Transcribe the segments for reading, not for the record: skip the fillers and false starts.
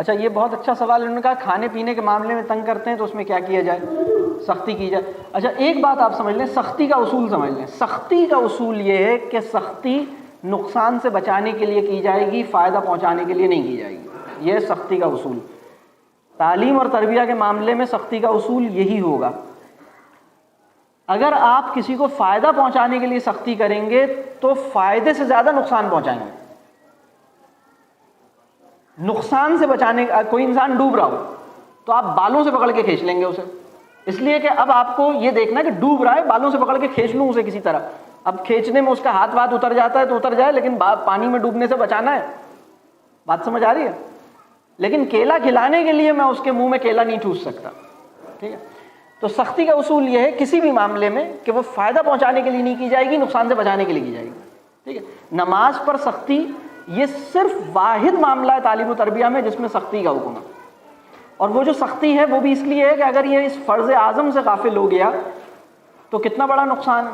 اچھا یہ بہت اچھا سوال، انہوں نے کہا کھانے پینے کے معاملے میں تنگ کرتے ہیں تو اس میں کیا کیا جائے؟ سختی کی جائے۔ اچھا ایک بات آپ سمجھ لیں، سختی کا اصول سمجھ لیں۔ سختی کا اصول یہ ہے کہ سختی نقصان سے بچانے کے لیے کی جائے گی، فائدہ پہنچانے کے لیے نہیں کی جائے گی، یہ سختی کا اصول۔ تعلیم اور تربیہ کے معاملے میں سختی کا اصول یہی ہوگا۔ اگر آپ کسی کو فائدہ پہنچانے کے لیے سختی کریں گے تو فائدے سے زیادہ نقصان پہنچائیں گے۔ نقصان سے بچانے، کوئی انسان ڈوب رہا ہو تو آپ بالوں سے پکڑ کے کھینچ لیں گے اسے، اس لیے کہ اب آپ کو یہ دیکھنا ہے کہ ڈوب رہا ہے، بالوں سے پکڑ کے کھینچ لوں اسے کسی طرح۔ اب کھینچنے میں اس کا ہاتھ واتھ اتر جاتا ہے تو اتر جائے، لیکن پانی میں ڈوبنے سے بچانا ہے۔ بات سمجھ آ رہی ہے؟ لیکن کیلا کھلانے کے لیے میں اس کے منہ میں کیلا نہیں ٹھوس سکتا، ٹھیک ہے؟ تو سختی کا اصول یہ ہے کسی بھی معاملے میں کہ وہ فائدہ پہنچانے کے لیے نہیں کی جائے گی، نقصان سے بچانے کے لیے کی جائے گی، ٹھیک ہے؟ نماز پر سختی یہ صرف واحد معاملہ ہے تعلیم و تربیہ میں جس میں سختی کا حکم ہے، اور وہ جو سختی ہے وہ بھی اس لیے ہے کہ اگر یہ اس فرض اعظم سے غافل ہو گیا تو کتنا بڑا نقصان ہے،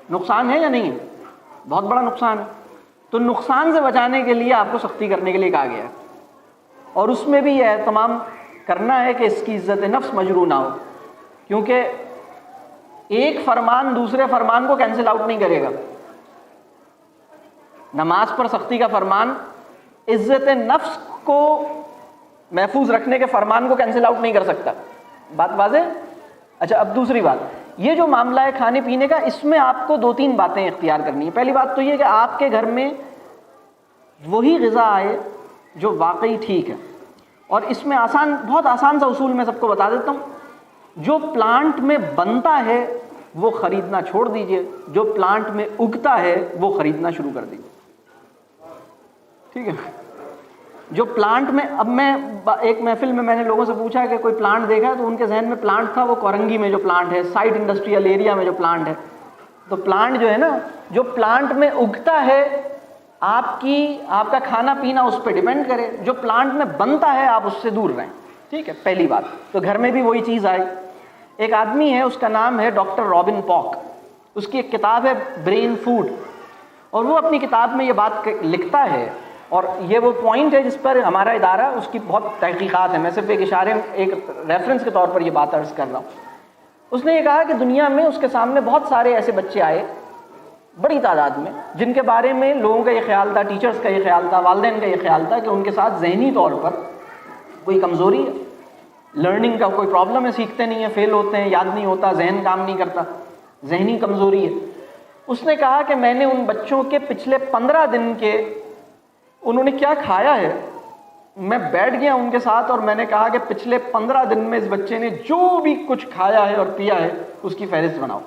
نقصان ہے یا نہیں ہے؟ بہت بڑا نقصان ہے۔ تو نقصان سے بچانے کے لیے آپ کو سختی کرنے کے لیے کہا گیا ہے، اور اس میں بھی یہ اہتمام کرنا ہے کہ اس کی عزت نفس مجروح نہ ہو، کیونکہ ایک فرمان دوسرے فرمان کو کینسل آؤٹ نہیں کرے گا۔ نماز پر سختی کا فرمان عزت نفس کو محفوظ رکھنے کے فرمان کو کینسل آؤٹ نہیں کر سکتا۔ بات واضح؟ اچھا اب دوسری بات، یہ جو معاملہ ہے کھانے پینے کا، اس میں آپ کو دو تین باتیں اختیار کرنی ہیں۔ پہلی بات تو یہ کہ آپ کے گھر میں وہی غذا آئے جو واقعی ٹھیک ہے، اور اس میں بہت آسان سا اصول میں سب کو بتا دیتا ہوں۔ جو پلانٹ میں بنتا ہے وہ خریدنا چھوڑ دیجئے، جو پلانٹ میں اگتا ہے وہ خریدنا شروع کر دیجئے، ٹھیک ہے؟ جو پلانٹ میں، اب میں ایک محفل میں نے لوگوں سے پوچھا کہ کوئی پلانٹ دیکھا ہے، تو ان کے ذہن میں پلانٹ تھا وہ کورنگی میں جو پلانٹ ہے، سائٹ انڈسٹریل ایریا میں جو پلانٹ ہے۔ تو پلانٹ جو ہے نا، جو پلانٹ میں اگتا ہے آپ کا کھانا پینا اس پہ ڈیپینڈ کرے، جو پلانٹ میں بنتا ہے آپ اس سے دور رہیں، ٹھیک ہے؟ پہلی بات تو گھر میں بھی وہی چیز آئی۔ ایک آدمی ہے، اس کا نام ہے ڈاکٹر رابن پاک، اس کی ایک کتاب ہے برین فوڈ، اور وہ اپنی کتاب میں یہ بات لکھتا ہے، اور یہ وہ پوائنٹ ہے جس پر ہمارا ادارہ اس کی بہت تحقیقات ہیں، میں صرف ایک اشارے ایک ریفرنس کے طور پر یہ بات عرض کر رہا ہوں۔ اس نے یہ کہا کہ دنیا میں اس کے سامنے بہت سارے ایسے بچے آئے بڑی تعداد میں جن کے بارے میں لوگوں کا یہ خیال تھا، ٹیچرز کا یہ خیال تھا، والدین کا یہ خیال تھا کہ ان کے ساتھ ذہنی طور پر کوئی کمزوری ہے، لرننگ کا کوئی پرابلم ہے، سیکھتے نہیں ہیں، فیل ہوتے ہیں، یاد نہیں ہوتا، ذہن کام نہیں کرتا، ذہنی کمزوری ہے۔ اس نے کہا کہ میں نے ان بچوں کے پچھلے 15 دن کے انہوں نے کیا کھایا ہے، میں بیٹھ گیا ان کے ساتھ اور میں نے کہا کہ پچھلے 15 دن میں اس بچے نے جو بھی کچھ کھایا ہے اور پیا ہے اس کی فہرست بناؤ،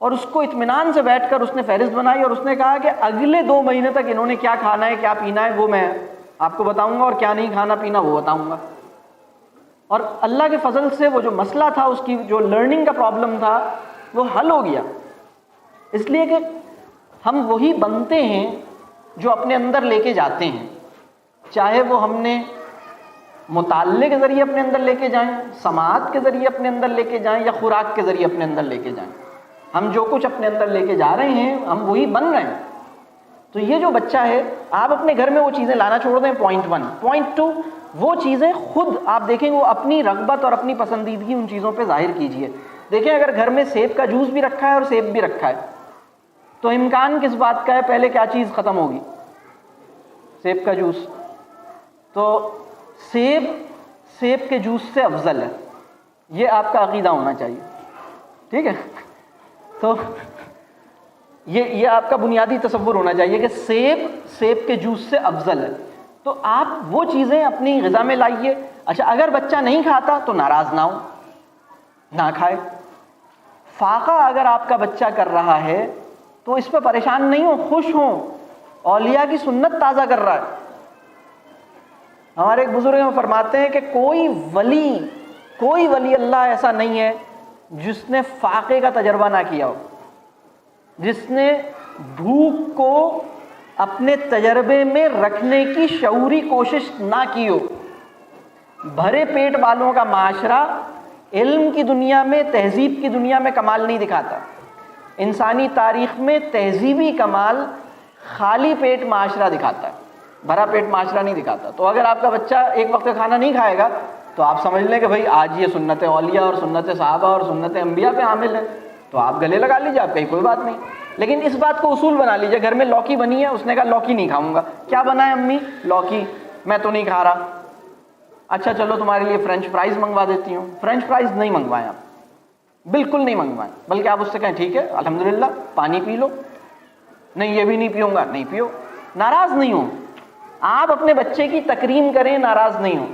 اور اس کو اطمینان سے بیٹھ کر اس نے فہرست بنائی، اور اس نے کہا کہ اگلے 2 مہینے تک انہوں نے کیا کھانا ہے کیا پینا ہے وہ میں آپ کو بتاؤں گا، اور کیا نہیں کھانا پینا وہ بتاؤں گا۔ اور اللہ کے فضل سے وہ جو مسئلہ تھا، اس کی جو لرننگ کا پرابلم تھا وہ حل ہو گیا، اس لیے کہ ہم وہی بنتے ہیں جو اپنے اندر لے کے جاتے ہیں، چاہے وہ ہم نے مطالعے کے ذریعے اپنے اندر لے کے جائیں، سماعت کے ذریعے اپنے اندر لے کے جائیں، یا خوراک کے ذریعے اپنے اندر لے کے جائیں، ہم جو کچھ اپنے اندر لے کے جا رہے ہیں ہم وہی بن رہے ہیں۔ تو یہ جو بچہ ہے، آپ اپنے گھر میں وہ چیزیں لانا چھوڑ دیں، پوائنٹ 1۔ پوائنٹ 2، وہ چیزیں خود آپ دیکھیں وہ اپنی رغبت اور اپنی پسندیدگی ان چیزوں پہ ظاہر کیجئے۔ دیکھیں اگر گھر میں سیب کا جوس بھی رکھا ہے اور سیب بھی رکھا ہے تو امکان کس بات کا ہے پہلے کیا چیز ختم ہوگی؟ سیب کا جوس۔ تو سیب کے جوس سے افضل ہے، یہ آپ کا عقیدہ ہونا چاہیے، ٹھیک ہے؟ تو یہ آپ کا بنیادی تصور ہونا چاہیے کہ سیب کے جوس سے افضل ہے۔ تو آپ وہ چیزیں اپنی غذا میں لائیے۔ اچھا اگر بچہ نہیں کھاتا تو ناراض نہ ہو، نہ کھائے۔ فاقہ اگر آپ کا بچہ کر رہا ہے تو اس پہ پریشان نہیں ہو، خوش ہوں، اولیاء کی سنت تازہ کر رہا ہے۔ ہمارے ایک بزرگ فرماتے ہیں کہ کوئی ولی اللہ ایسا نہیں ہے جس نے فاقے کا تجربہ نہ کیا ہو، جس نے بھوک کو اپنے تجربے میں رکھنے کی شعوری کوشش نہ کی ہو۔ بھرے پیٹ والوں کا معاشرہ علم کی دنیا میں، تہذیب کی دنیا میں کمال نہیں دکھاتا۔ انسانی تاریخ میں تہذیبی کمال خالی پیٹ معاشرہ دکھاتا ہے۔ بھرا پیٹ معاشرہ نہیں دکھاتا. تو اگر آپ کا بچہ ایک وقت کا کھانا نہیں کھائے گا تو آپ سمجھ لیں کہ بھائی آج یہ سنت اولیاء اور سنت صحابہ اور سنت انبیاء پہ عامل ہے, تو آپ گلے لگا لیجیے, آپ کہیں کوئی بات نہیں. لیکن اس بات کو اصول بنا لیجیے, گھر میں لوکی بنی ہے, اس نے کہا لوکی نہیں کھاؤں گا. کیا بنا ہے امی؟ لوکی. میں تو نہیں کھا رہا. اچھا چلو تمہارے لیے فرینچ فرائز منگوا دیتی ہوں. فرینچ فرائز نہیں منگوائیں آپ, بالکل نہیں منگوائیں, بلکہ آپ اس سے کہیں ٹھیک ہے الحمدللہ پانی پی لو. نہیں یہ بھی نہیں پیوں گا, نہیں پیو. ناراض نہیں ہوں, آپ اپنے بچے کی تکریم کریں, ناراض نہیں ہوں.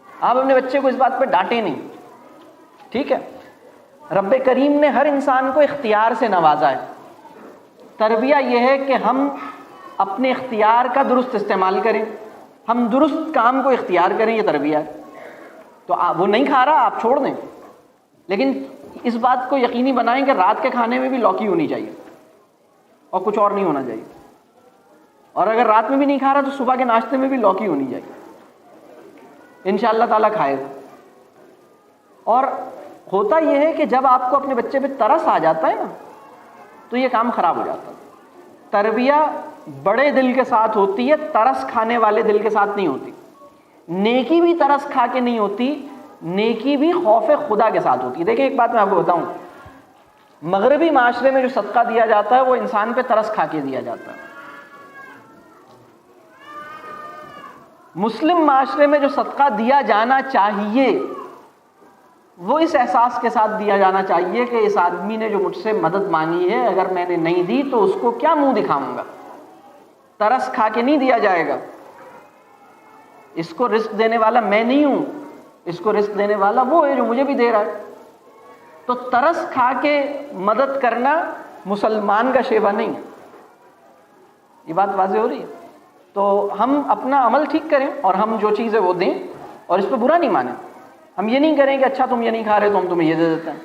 آپ اپنے بچے کو اس بات پہ ڈانٹیں نہیں, ٹھیک ہے. رب کریم نے ہر انسان کو اختیار سے نوازا ہے. تربیہ یہ ہے کہ ہم اپنے اختیار کا درست استعمال کریں, ہم درست کام کو اختیار کریں, یہ تربیہ ہے. تو وہ نہیں کھا رہا, آپ چھوڑ دیں, لیکن اس بات کو یقینی بنائیں کہ رات کے کھانے میں بھی لوکی ہونی چاہیے اور کچھ اور نہیں ہونا چاہیے. اور اگر رات میں بھی نہیں کھا رہا تو صبح کے ناشتے میں بھی لوکی ہونی چاہیے. انشاءاللہ تعالیٰ کھائے گا. اور ہوتا یہ ہے کہ جب آپ کو اپنے بچے پہ ترس آ جاتا ہے نا تو یہ کام خراب ہو جاتا ہے. تربیہ بڑے دل کے ساتھ ہوتی ہے, ترس کھانے والے دل کے ساتھ نہیں ہوتی. نیکی بھی ترس کھا کے نہیں ہوتی, نیکی بھی خوف خدا کے ساتھ ہوتی ہے. دیکھیں ایک بات میں آپ کو بتاؤں, مغربی معاشرے میں جو صدقہ دیا جاتا ہے وہ انسان پہ ترس کھا کے دیا جاتا ہے. مسلم معاشرے میں جو صدقہ دیا جانا چاہیے وہ اس احساس کے ساتھ دیا جانا چاہیے کہ اس آدمی نے جو مجھ سے مدد مانگی ہے, اگر میں نے نہیں دی تو اس کو کیا منہ دکھاؤں گا. ترس کھا کے نہیں دیا جائے گا. اس کو رزق دینے والا میں نہیں ہوں, اس کو رزق دینے والا وہ ہے جو مجھے بھی دے رہا ہے. تو ترس کھا کے مدد کرنا مسلمان کا شیوا نہیں ہے. یہ بات واضح ہو رہی ہے. تو ہم اپنا عمل ٹھیک کریں اور ہم جو چیز ہے وہ دیں, اور اس پہ برا نہیں مانیں. ہم یہ نہیں کریں کہ اچھا تم یہ نہیں کھا رہے تو ہم تمہیں یہ دے دیتے ہیں,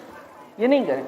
یہ نہیں کریں.